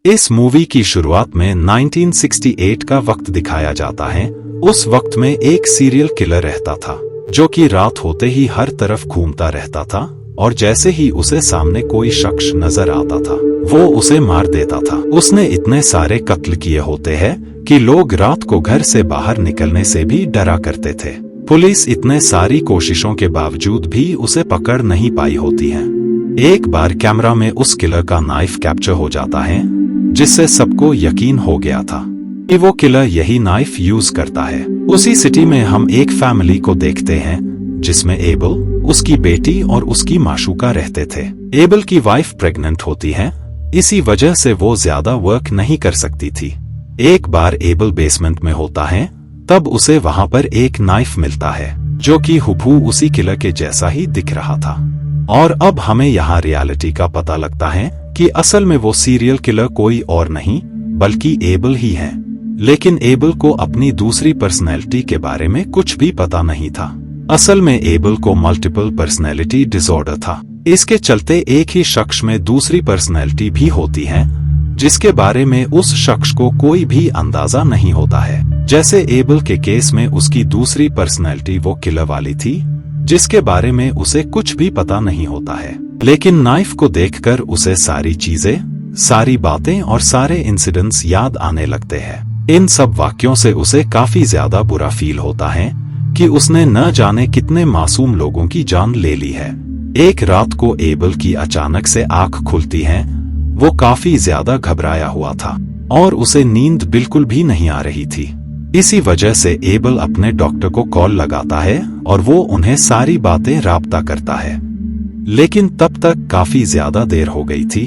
इस मूवी की शुरुआत में 1968 का वक्त दिखाया जाता है। उस वक्त में एक सीरियल किलर रहता था जो कि रात होते ही हर तरफ घूमता रहता था और जैसे ही उसे सामने कोई शख्स नजर आता था वो उसे मार देता था। उसने इतने सारे कत्ल किए होते हैं कि लोग रात को घर से बाहर निकलने से भी डरा करते थे। पुलिस इतने सारी कोशिशों के बावजूद भी उसे पकड़ नहीं पाई होती है। एक बार कैमरा में उस किलर का नाइफ कैप्चर हो जाता है जिससे सबको यकीन हो गया था कि वो किलर यही नाइफ यूज करता है। उसी सिटी में हम एक फैमिली को देखते हैं जिसमें एबल, उसकी बेटी और उसकी माशूका रहते थे। एबल की वाइफ प्रेग्नेंट होती है, इसी वजह से वो ज्यादा वर्क नहीं कर सकती थी। एक बार एबल बेसमेंट में होता है, तब उसे वहां पर एक नाइफ मिलता है जो कि हुबहू उसी किलर के जैसा ही दिख रहा था। और अब हमें यहाँ रियलिटी का पता लगता है कि असल में वो सीरियल किलर कोई और नहीं बल्कि एबल ही है। लेकिन एबल को अपनी दूसरी पर्सनैलिटी के बारे में कुछ भी पता नहीं था। असल में एबल को मल्टीपल पर्सनैलिटी डिसऑर्डर था। इसके चलते एक ही शख्स में दूसरी पर्सनैलिटी भी होती है जिसके बारे में उस शख्स को कोई भी अंदाजा नहीं होता है। जैसे एबल के केस में उसकी दूसरी पर्सनैलिटी वो किलर वाली थी जिसके बारे में उसे कुछ भी पता नहीं होता है। लेकिन नाइफ को देखकर उसे सारी चीजें, सारी बातें और सारे इंसिडेंट्स याद आने लगते हैं। इन सब वाक्यों से उसे काफी ज्यादा बुरा फील होता है कि उसने न जाने कितने मासूम लोगों की जान ले ली है। एक रात को एबल की अचानक से आंख खुलती है। वो काफी ज्यादा घबराया हुआ था और उसे नींद बिल्कुल भी नहीं आ रही थी। इसी वजह से एबल अपने डॉक्टर को कॉल लगाता है और वो उन्हें सारी बातें राब्ता करता है। लेकिन तब तक काफी ज्यादा देर हो गई थी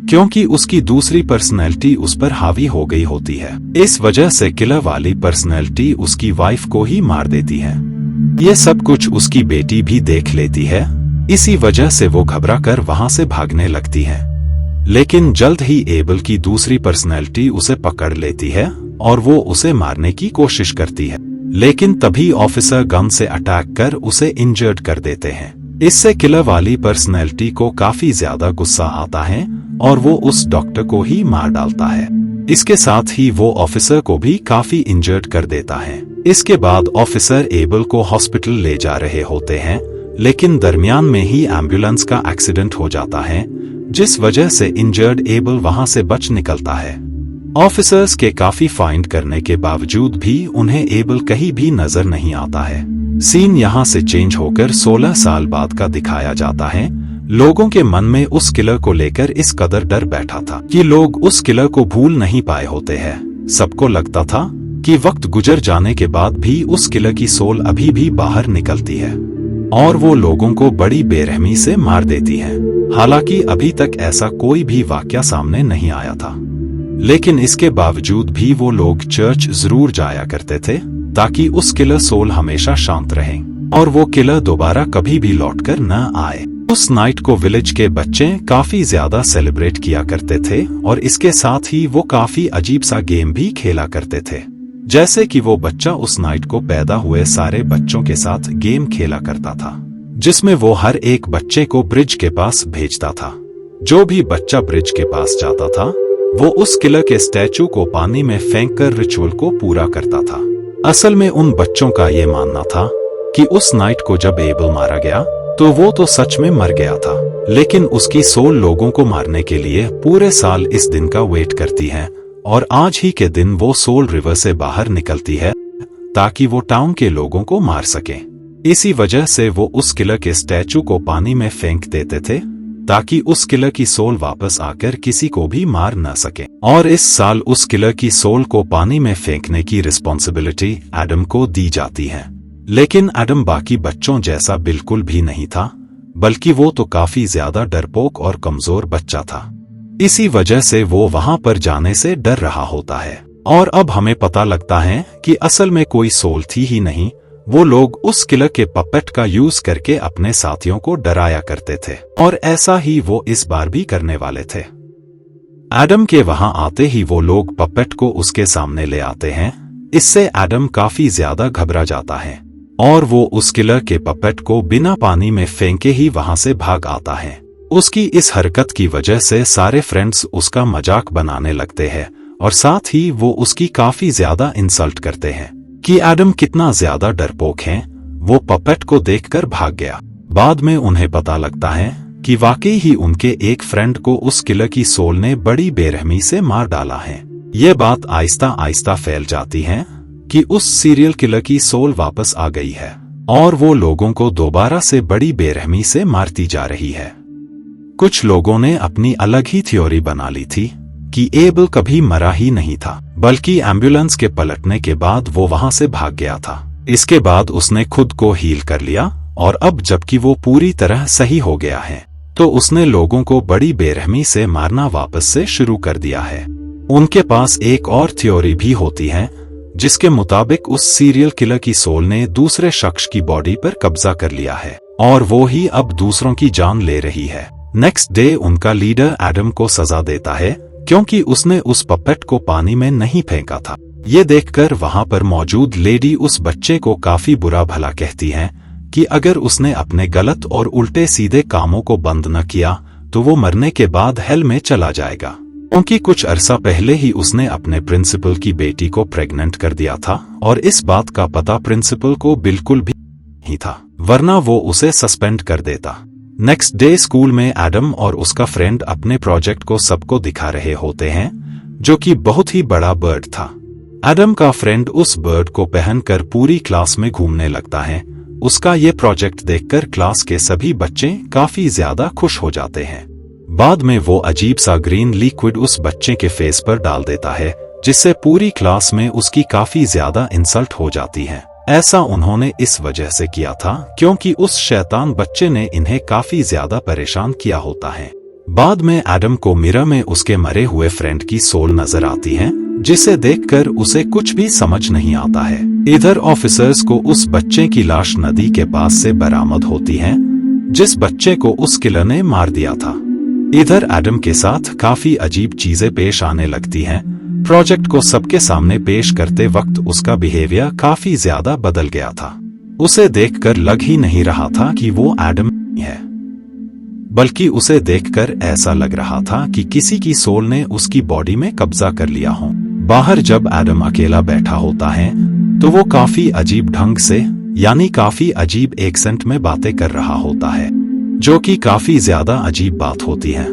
क्योंकि उसकी दूसरी पर्सनैलिटी उस पर हावी हो गई होती है। इस वजह से किलर वाली पर्सनैलिटी उसकी वाइफ को ही मार देती है। ये सब कुछ उसकी बेटी भी देख लेती है। इसी वजह से वो घबरा कर वहां से भागने लगती है। लेकिन जल्द ही एबल की दूसरी पर्सनैलिटी उसे पकड़ लेती है और वो उसे मारने की कोशिश करती है। लेकिन तभी ऑफिसर गन से अटैक कर उसे इंजर्ड कर देते हैं। इससे किलर वाली पर्सनैलिटी को काफी ज्यादा गुस्सा आता है और वो उस डॉक्टर को ही मार डालता है। इसके साथ ही वो ऑफिसर को भी काफी इंजर्ड कर देता है। इसके बाद ऑफिसर एबल को हॉस्पिटल ले जा रहे होते हैं, लेकिन दरमियान में ही एम्बुलेंस का एक्सीडेंट हो जाता है जिस वजह से इंजर्ड एबल वहां से बच निकलता है। ऑफिसर्स के काफी फाइंड करने के बावजूद भी उन्हें एबल कहीं भी नजर नहीं आता है। सीन यहाँ से चेंज होकर 16 साल बाद का दिखाया जाता है। लोगों के मन में उस किलर को लेकर इस कदर डर बैठा था कि लोग उस किलर को भूल नहीं पाए होते हैं। सबको लगता था कि वक्त गुजर जाने के बाद भी उस किलर की सोल अभी भी बाहर निकलती है और वो लोगों को बड़ी बेरहमी से मार देती है। हालांकि अभी तक ऐसा कोई भी वाकया सामने नहीं आया था, लेकिन इसके बावजूद भी वो लोग चर्च जरूर जाया करते थे ताकि उस किलर सोल हमेशा शांत रहे और वो किलर दोबारा कभी भी लौटकर न आए। उस नाइट को विलेज के बच्चे काफी ज्यादा सेलिब्रेट किया करते थे और इसके साथ ही वो काफी अजीब सा गेम भी खेला करते थे। जैसे कि वो बच्चा उस नाइट को पैदा हुए सारे बच्चों के साथ गेम खेला करता था जिसमें वो हर एक बच्चे को ब्रिज के पास भेजता था। जो भी बच्चा ब्रिज के पास जाता था वो उस किलर के स्टैचू को पानी में फेंककर रिचुअल को पूरा करता था। असल में उन बच्चों का ये मानना था कि उस नाइट को जब एबल मारा गया तो वो तो सच में मर गया था, लेकिन उसकी सोल लोगों को मारने के लिए पूरे साल इस दिन का वेट करती है और आज ही के दिन वो सोल रिवर से बाहर निकलती है ताकि वो टाउन के लोगों को मार सके। इसी वजह से वो उस किलर के स्टैचू को पानी में फेंक देते थे ताकि उस किलर की सोल वापस आकर किसी को भी मार न सके। और इस साल उस किलर की सोल को पानी में फेंकने की रिस्पॉन्सिबिलिटी एडम को दी जाती है। लेकिन एडम बाकी बच्चों जैसा बिल्कुल भी नहीं था, बल्कि वो तो काफी ज्यादा डरपोक और कमजोर बच्चा था। इसी वजह से वो वहां पर जाने से डर रहा होता है। और अब हमें पता लगता है कि असल में कोई सोल थी ही नहीं, वो लोग उस किलर के पपेट का यूज करके अपने साथियों को डराया करते थे और ऐसा ही वो इस बार भी करने वाले थे। एडम के वहां आते ही वो लोग पपेट को उसके सामने ले आते हैं। इससे एडम काफी ज्यादा घबरा जाता है और वो उस किलर के पपेट को बिना पानी में फेंके ही वहां से भाग आता है। उसकी इस हरकत की वजह से सारे फ्रेंड्स उसका मजाक बनाने लगते हैं और साथ ही वो उसकी काफी ज्यादा इंसल्ट करते हैं कि एडम कितना ज्यादा डरपोक है। वो पपेट को देखकर भाग गया। बाद में उन्हें पता लगता है कि वाकई ही उनके एक फ्रेंड को उस किलर की सोल ने बड़ी बेरहमी से मार डाला है। ये बात आहिस्ता आहिस्ता फैल जाती है कि उस सीरियल किलर की सोल वापस आ गई है और वो लोगों को दोबारा से बड़ी बेरहमी से मारती जा रही है। कुछ लोगों ने अपनी अलग ही थ्योरी बना ली थी कि एबल कभी मरा ही नहीं था, बल्कि एम्बुलेंस के पलटने के बाद वो वहां से भाग गया था। इसके बाद उसने खुद को हील कर लिया और अब जबकि वो पूरी तरह सही हो गया है तो उसने लोगों को बड़ी बेरहमी से मारना वापस से शुरू कर दिया है। उनके पास एक और थ्योरी भी होती है जिसके मुताबिक उस सीरियल किलर की सोल ने दूसरे शख्स की बॉडी पर कब्जा कर लिया है और वो ही अब दूसरों की जान ले रही है। नेक्स्ट डे उनका लीडर एडम को सजा देता है क्योंकि उसने उस पपेट को पानी में नहीं फेंका था। ये देखकर वहां पर मौजूद लेडी उस बच्चे को काफी बुरा भला कहती है कि अगर उसने अपने गलत और उल्टे सीधे कामों को बंद न किया तो वो मरने के बाद हेल में चला जाएगा, क्योंकि कुछ अरसा पहले ही उसने अपने प्रिंसिपल की बेटी को प्रेग्नेंट कर दिया था और इस बात का पता प्रिंसिपल को बिल्कुल भी नहीं था, वरना वो उसे सस्पेंड कर देता। नेक्स्ट डे स्कूल में एडम और उसका फ्रेंड अपने प्रोजेक्ट को सबको दिखा रहे होते हैं जो कि बहुत ही बड़ा बर्ड था। एडम का फ्रेंड उस बर्ड को पहनकर पूरी क्लास में घूमने लगता है। उसका ये प्रोजेक्ट देखकर क्लास के सभी बच्चे काफी ज्यादा खुश हो जाते हैं। बाद में वो अजीब सा ग्रीन लिक्विड उस बच्चे के फेस पर डाल देता है जिससे पूरी क्लास में उसकी काफी ज्यादा इंसल्ट हो जाती है। ऐसा उन्होंने इस वजह से किया था क्योंकि उस शैतान बच्चे ने इन्हें काफी ज्यादा परेशान किया होता है। बाद में एडम को मिरर में उसके मरे हुए फ्रेंड की सोल नजर आती है जिसे देखकर उसे कुछ भी समझ नहीं आता है। इधर ऑफिसर्स को उस बच्चे की लाश नदी के पास से बरामद होती है जिस बच्चे को उस किलर ने मार दिया था। इधर एडम के साथ काफी अजीब चीजें पेश आने लगती हैं। प्रोजेक्ट को सबके सामने पेश करते वक्त उसका बिहेवियर काफी ज्यादा बदल गया था। उसे देखकर लग ही नहीं रहा था कि वो एडम है, बल्कि उसे देखकर ऐसा लग रहा था कि किसी की सोल ने उसकी बॉडी में कब्जा कर लिया हो। बाहर जब एडम अकेला बैठा होता है तो वो काफी अजीब ढंग से यानी काफी अजीब एक्सेंट में बातें कर रहा होता है जो कि काफी ज्यादा अजीब बात होती है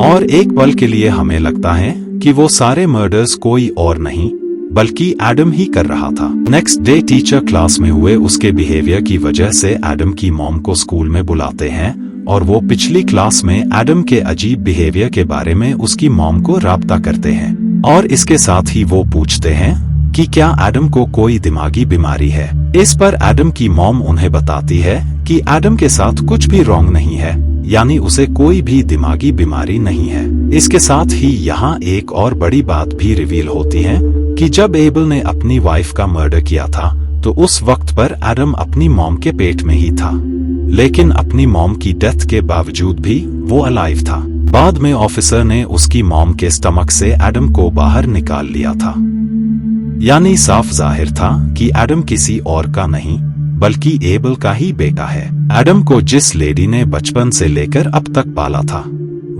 और एक पल के लिए हमें लगता है कि वो सारे मर्डर्स कोई और नहीं बल्कि एडम ही कर रहा था। नेक्स्ट डे टीचर क्लास में हुए उसके बिहेवियर की वजह से एडम की मॉम को स्कूल में बुलाते हैं और वो पिछली क्लास में एडम के अजीब बिहेवियर के बारे में उसकी मॉम को राब्ता करते हैं और इसके साथ ही वो पूछते हैं कि क्या एडम को कोई दिमागी बीमारी है। इस पर एडम की मॉम उन्हें बताती है कि एडम के साथ कुछ भी रॉन्ग नहीं है, यानी उसे कोई भी दिमागी बीमारी नहीं है। इसके साथ ही यहाँ एक और बड़ी बात भी रिवील होती है कि जब एबल ने अपनी वाइफ का मर्डर किया था तो उस वक्त पर एडम अपनी मॉम के पेट में ही था, लेकिन अपनी मॉम की डेथ के बावजूद भी वो अलाइव था। बाद में ऑफिसर ने उसकी मॉम के स्टमक से एडम को बाहर निकाल लिया था, यानी साफ जाहिर था कि एडम किसी और का नहीं बल्कि एबल का ही बेटा है। एडम को जिस लेडी ने बचपन से लेकर अब तक पाला था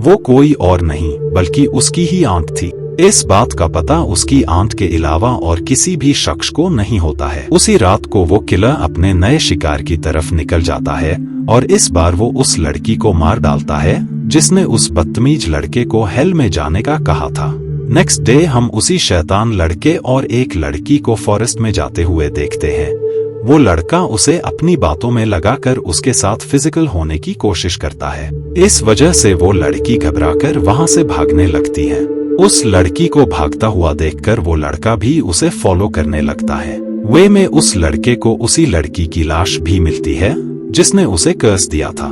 वो कोई और नहीं बल्कि उसकी ही आंट थी। इस बात का पता उसकी आंट के अलावा और किसी भी शख्स को नहीं होता है। उसी रात को वो किलर अपने नए शिकार की तरफ निकल जाता है और इस बार वो उस लड़की को मार डालता है जिसने उस बदतमीज लड़के को हेल में जाने का कहा था। नेक्स्ट डे हम उसी शैतान लड़के और एक लड़की को फॉरेस्ट में जाते हुए देखते हैं। वो लड़का उसे अपनी बातों में लगाकर उसके साथ फिजिकल होने की कोशिश करता है। इस वजह से वो लड़की घबराकर वहां से भागने लगती है। उस लड़की को भागता हुआ देखकर वो लड़का भी उसे फॉलो करने लगता है। वे में उस लड़के को उसी लड़की की लाश भी मिलती है जिसने उसे कर्स दिया था।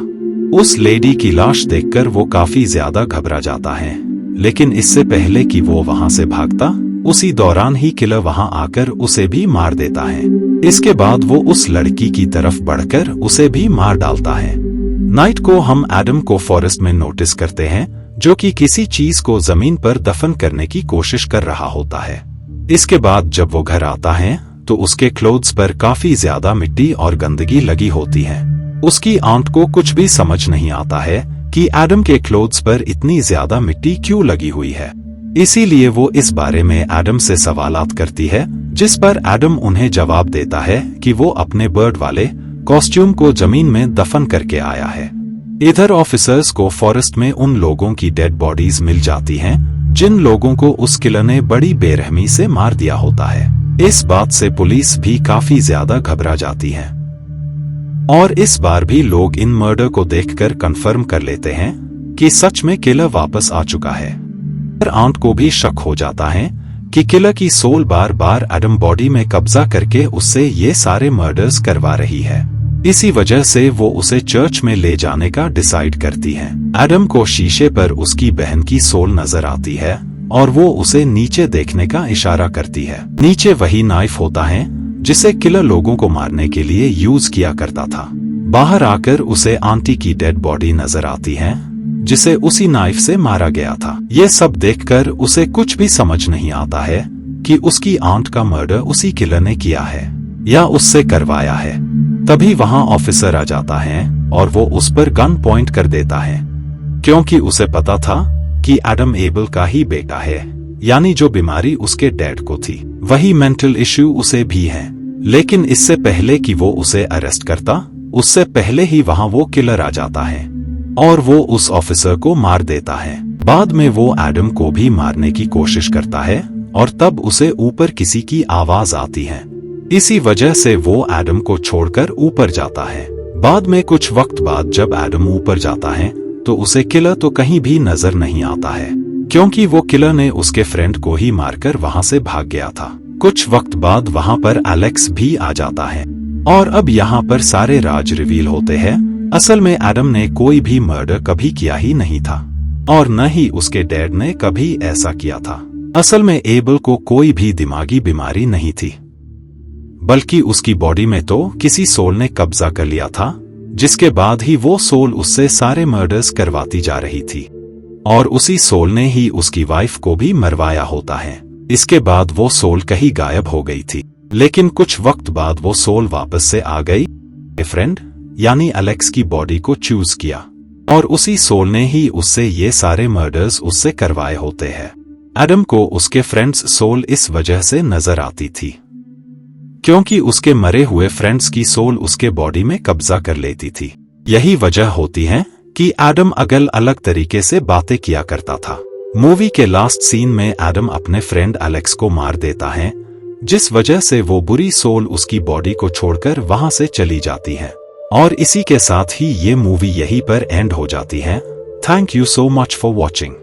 उस लेडी की लाश देखकर वो काफी ज्यादा घबरा जाता है, लेकिन इससे पहले कि वो वहां से भागता उसी दौरान ही किलर वहां आकर उसे भी मार देता है। इसके बाद वो उस लड़की की तरफ बढ़कर उसे भी मार डालता है। नाइट को हम एडम को फॉरेस्ट में नोटिस करते हैं जो कि किसी चीज को जमीन पर दफन करने की कोशिश कर रहा होता है। इसके बाद जब वो घर आता है तो उसके क्लोथ्स पर काफी ज्यादा मिट्टी और गंदगी लगी होती है। उसकी आंट को कुछ भी समझ नहीं आता है कि एडम के क्लोथ्स पर इतनी ज्यादा मिट्टी क्यों लगी हुई है। इसीलिए वो इस बारे में एडम से सवालात करती है, जिस पर एडम उन्हें जवाब देता है कि वो अपने बर्ड वाले कॉस्ट्यूम को जमीन में दफन करके आया है। इधर ऑफिसर्स को फॉरेस्ट में उन लोगों की डेड बॉडीज मिल जाती हैं, जिन लोगों को उस किलर ने बड़ी बेरहमी से मार दिया होता है। इस बात से पुलिस भी काफी ज्यादा घबरा जाती है और इस बार भी लोग इन मर्डर को देखकर कंफर्म कर लेते हैं कि सच में किलर वापस आ चुका है। पर आंट को भी शक हो जाता है कि किलर की सोल बार बार एडम बॉडी में कब्जा करके उससे ये सारे मर्डर्स करवा रही है। इसी वजह से वो उसे चर्च में ले जाने का डिसाइड करती है। एडम को शीशे पर उसकी बहन की सोल नजर आती है और वो उसे नीचे देखने का इशारा करती है। नीचे वही नाइफ होता है जिसे किलर लोगों को मारने के लिए यूज किया करता था। बाहर आकर उसे आंटी की डेड बॉडी नजर आती है, जिसे उसी नाइफ से मारा गया था। ये सब देखकर उसे कुछ भी समझ नहीं आता है कि उसकी आंट का मर्डर उसी किलर ने किया है या उससे करवाया है। तभी वहां ऑफिसर आ जाता है और वो उस पर गन पॉइंट कर देता है, क्योंकि उसे पता था कि एडम एबल का ही बेटा है, यानी जो बीमारी उसके डैड को थी वही मेंटल इश्यू उसे भी है। लेकिन इससे पहले कि वो उसे अरेस्ट करता, उससे पहले ही वहां वो किलर आ जाता है और वो उस ऑफिसर को मार देता है। बाद में वो एडम को भी मारने की कोशिश करता है और तब उसे ऊपर किसी की आवाज आती है। इसी वजह से वो एडम को छोड़कर ऊपर जाता है। बाद में कुछ वक्त बाद जब एडम ऊपर जाता है तो उसे किलर तो कहीं भी नजर नहीं आता है, क्योंकि वो किलर ने उसके फ्रेंड को ही मारकर वहां से भाग गया था। कुछ वक्त बाद वहां पर एलेक्स भी आ जाता है और अब यहाँ पर सारे राज रिवील होते हैं। असल में एडम ने कोई भी मर्डर कभी किया ही नहीं था और न ही उसके डैड ने कभी ऐसा किया था। असल में एबल को कोई भी दिमागी बीमारी नहीं थी, बल्कि उसकी बॉडी में तो किसी सोल ने कब्जा कर लिया था, जिसके बाद ही वो सोल उससे सारे मर्डर्स करवाती जा रही थी और उसी सोल ने ही उसकी वाइफ को भी मरवाया होता है। इसके बाद वो सोल कहीं गायब हो गई थी, लेकिन कुछ वक्त बाद वो सोल वापस से आ गई। फ्रेंड यानी एलेक्स की बॉडी को चूज किया और उसी सोल ने ही उससे ये सारे मर्डर्स उससे करवाए होते हैं। एडम को उसके फ्रेंड्स सोल इस वजह से नजर आती थी क्योंकि उसके मरे हुए फ्रेंड्स की सोल उसके बॉडी में कब्जा कर लेती थी। यही वजह होती है कि एडम अलग अलग तरीके से बातें किया करता था। मूवी के लास्ट सीन में एडम अपने फ्रेंड एलेक्स को मार देता है, जिस वजह से वो बुरी सोल उसकी बॉडी को छोड़कर वहां से चली जाती है और इसी के साथ ही ये मूवी यहीं पर एंड हो जाती है। Thank you so much for watching.